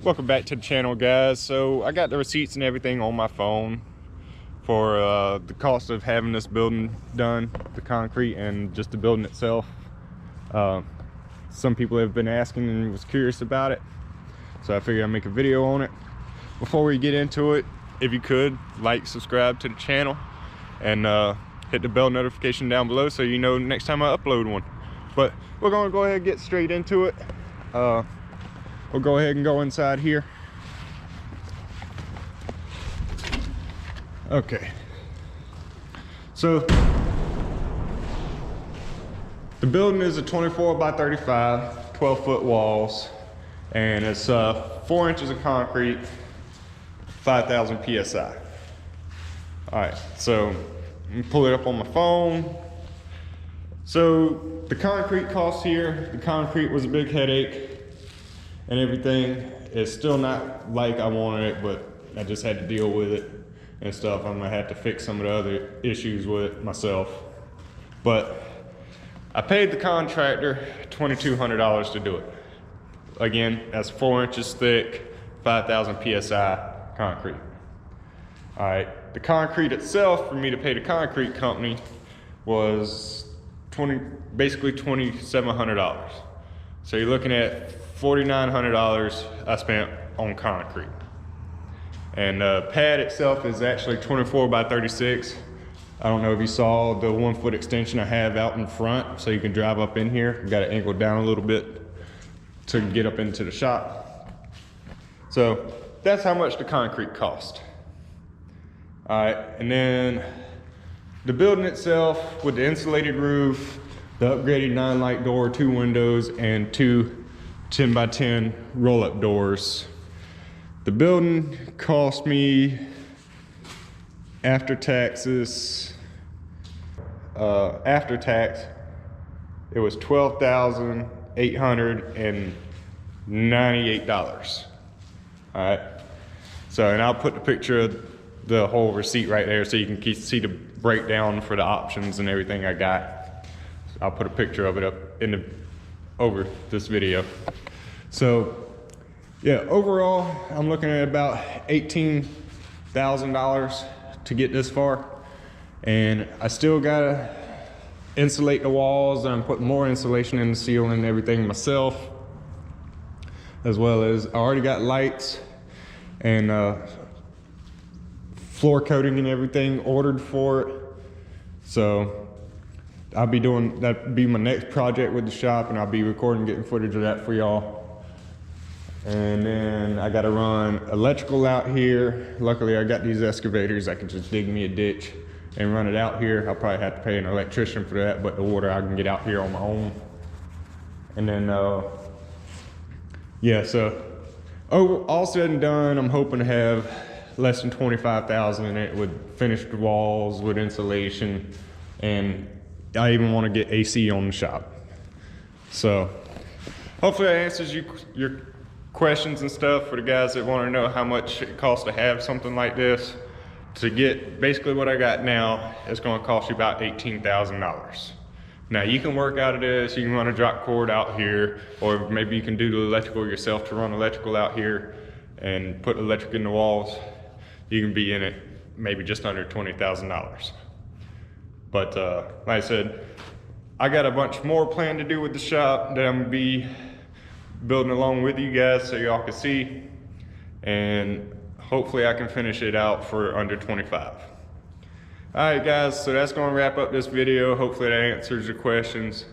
Welcome back to the channel, guys. So I got the receipts and everything on my phone for the cost of having this building done, the concrete and just the building itself. Some people have been asking and was curious about it, so I figured I'd make a video on it. Before we get into it, if you could like, subscribe to the channel, and hit the bell notification down below so you know next time I upload one. But we're gonna go ahead and get straight into it. We'll go ahead and go inside here. Okay. So the building is a 24 by 35, 12-foot walls, and it's 4 inches of concrete, 5,000 PSI. All right, so let me pull it up on my phone. So the concrete cost here, the concrete was a big headache and everything. It's still not like I wanted it, but I just had to deal with it and stuff. I'm gonna have to fix some of the other issues with it myself. But I paid the contractor $2,200 to do it. Again, that's 4 inches thick, 5,000 PSI concrete. All right, the concrete itself, for me to pay the concrete company, was basically $2,700. So you're looking at $4,900 I spent on concrete. And the pad itself is actually 24 by 36. I don't know if you saw the 1-foot extension I have out in front, so you can drive up in here. Got it angled down a little bit to get up into the shop. So that's how much the concrete cost. All right, and then the building itself with the insulated roof, the upgraded 9-light door, 2 windows, and 2 10 by 10 roll-up doors. The building cost me, after taxes, after tax, it was $12,898. All right, so, and I'll put the picture of the whole receipt right there so you can see the breakdown for the options and everything I got. I'll put a picture of it up in over this video. So yeah, overall I'm looking at about $18,000 to get this far, and I still gotta insulate the walls, and I'm putting more insulation in the ceiling and everything myself, as well as I already got lights and floor coating and everything ordered for it. So I'll be doing, that'll be my next project with the shop, and I'll be recording, getting footage of that for y'all. And then I gotta run electrical out here. Luckily I got these excavators. I can just dig me a ditch and run it out here. I'll probably have to pay an electrician for that, but the water I can get out here on my own. And then, yeah, so all said and done, I'm hoping to have less than 25,000 in it with finished walls, with insulation, and I even want to get AC on the shop. So hopefully that answers your questions and stuff for the guys that want to know how much it costs to have something like this. To get basically what I got now, it's going to cost you about $18,000. Now you can work out of this, you can run a drop cord out here, or maybe you can do the electrical yourself to run electrical out here and put electric in the walls. You can be in it maybe just under $20,000. But like I said, I got a bunch more planned to do with the shop that I'm gonna be building along with you guys so y'all can see, and hopefully I can finish it out for under 25. All right guys, so that's gonna wrap up this video. Hopefully that answers your questions.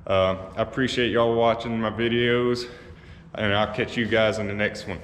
I appreciate y'all watching my videos, and I'll catch you guys in the next one.